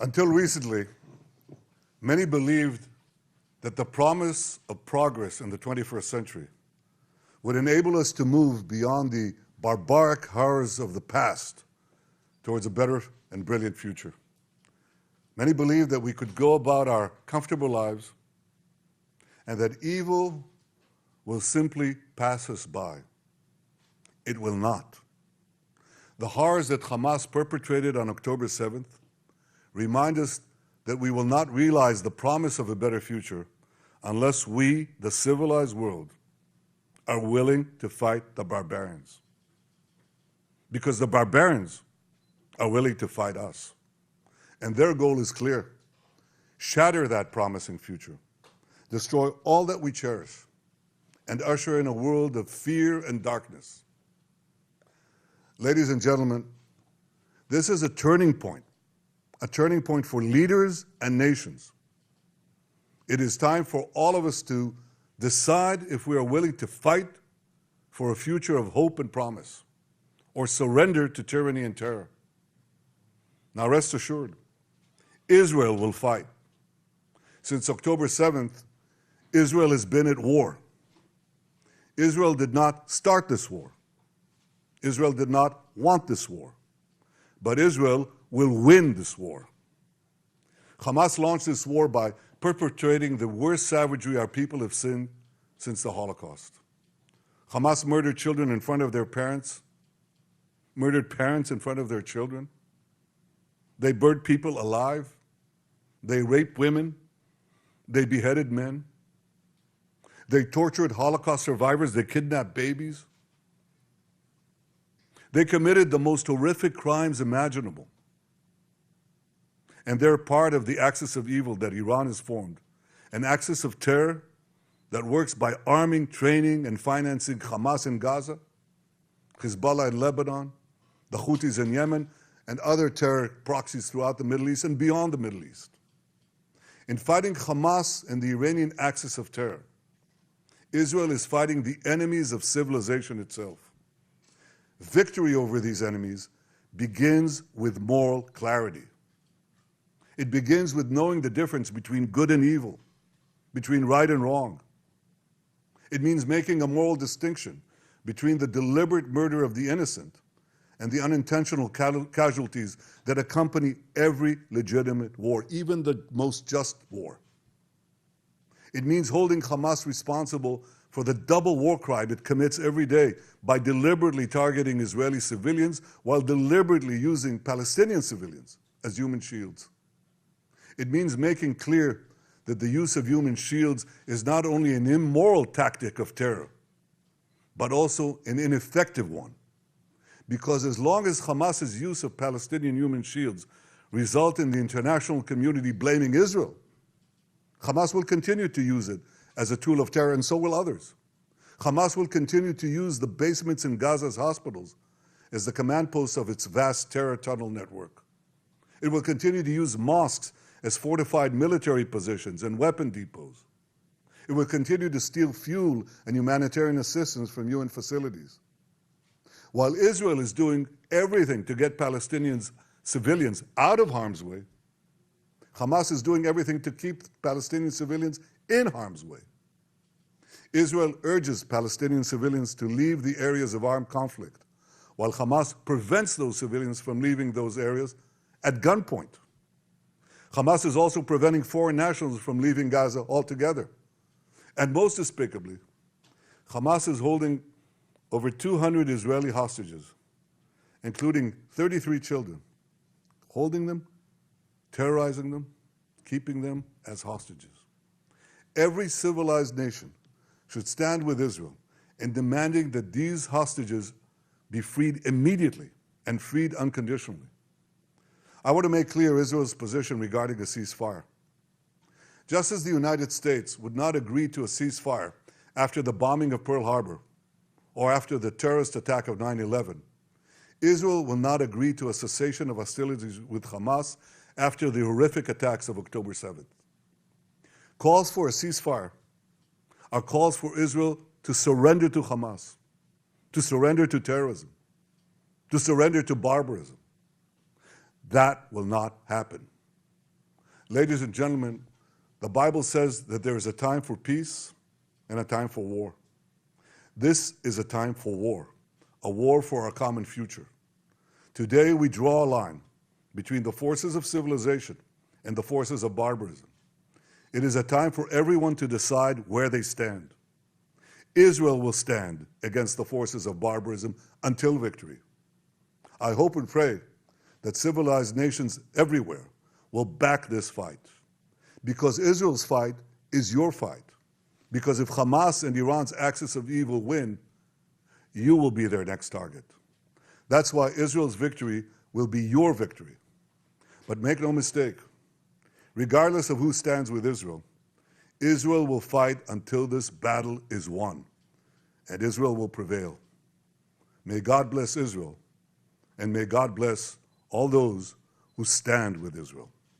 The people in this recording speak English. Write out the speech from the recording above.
Until recently, many believed that the promise of progress in the 21st century would enable us to move beyond the barbaric horrors of the past towards a better and brilliant future. Many believed that we could go about our comfortable lives and that evil will simply pass us by. It will not. The horrors that Hamas perpetrated on October 7th remind us that we will not realize the promise of a better future unless we, the civilized world, are willing to fight the barbarians. Because the barbarians are willing to fight us. And their goal is clear. Shatter that promising future. Destroy all that we cherish. And usher in a world of fear and darkness. Ladies and gentlemen, this is a turning point for leaders and nations. It is time for all of us to decide if we are willing to fight for a future of hope and promise, or surrender to tyranny and terror. Now rest assured, Israel will fight. Since October 7th, Israel has been at war. Israel did not start this war. Israel did not want this war. But Israel will win this war. Hamas launched this war by perpetrating the worst savagery our people have seen since the Holocaust. Hamas murdered children in front of their parents, murdered parents in front of their children. They burned people alive. They raped women. They beheaded men. They tortured Holocaust survivors. They kidnapped babies. They committed the most horrific crimes imaginable. And they're part of the axis of evil that Iran has formed, an axis of terror that works by arming, training, and financing Hamas in Gaza, Hezbollah in Lebanon, the Houthis in Yemen, and other terror proxies throughout the Middle East and beyond the Middle East. In fighting Hamas and the Iranian axis of terror, Israel is fighting the enemies of civilization itself. Victory over these enemies begins with moral clarity. It begins with knowing the difference between good and evil, between right and wrong. It means making a moral distinction between the deliberate murder of the innocent and the unintentional casualties that accompany every legitimate war, even the most just war. It means holding Hamas responsible for the double war crime it commits every day by deliberately targeting Israeli civilians while deliberately using Palestinian civilians as human shields. It means making clear that the use of human shields is not only an immoral tactic of terror, but also an ineffective one. Because as long as Hamas's use of Palestinian human shields result in the international community blaming Israel, Hamas will continue to use it as a tool of terror, and so will others. Hamas will continue to use the basements in Gaza's hospitals as the command posts of its vast terror tunnel network. It will continue to use mosques as fortified military positions and weapon depots. It will continue to steal fuel and humanitarian assistance from UN facilities. While Israel is doing everything to get Palestinians, civilians, out of harm's way, Hamas is doing everything to keep Palestinian civilians in harm's way. Israel urges Palestinian civilians to leave the areas of armed conflict, while Hamas prevents those civilians from leaving those areas at gunpoint. Hamas is also preventing foreign nationals from leaving Gaza altogether. And most despicably, Hamas is holding over 200 Israeli hostages, including 33 children, holding them, terrorizing them, keeping them as hostages. Every civilized nation should stand with Israel in demanding that these hostages be freed immediately and freed unconditionally. I want to make clear Israel's position regarding a ceasefire. Just as the United States would not agree to a ceasefire after the bombing of Pearl Harbor or after the terrorist attack of 9/11, Israel will not agree to a cessation of hostilities with Hamas after the horrific attacks of October 7th. Calls for a ceasefire are calls for Israel to surrender to Hamas, to surrender to terrorism, to surrender to barbarism. That will not happen. Ladies and gentlemen, the Bible says that there is a time for peace and a time for war. This is a time for a war for our common future. Today we draw a line between the forces of civilization and the forces of barbarism. It is a time for everyone to decide where they stand. Israel will stand against the forces of barbarism until victory. I hope and pray that civilized nations everywhere will back this fight, because Israel's fight is your fight. Because if Hamas and Iran's axis of evil win, you will be their next target. That's why Israel's victory will be your victory. But make no mistake, regardless of who stands with Israel, Israel will fight until this battle is won, and Israel will prevail. May God bless Israel, and may God bless all those who stand with Israel.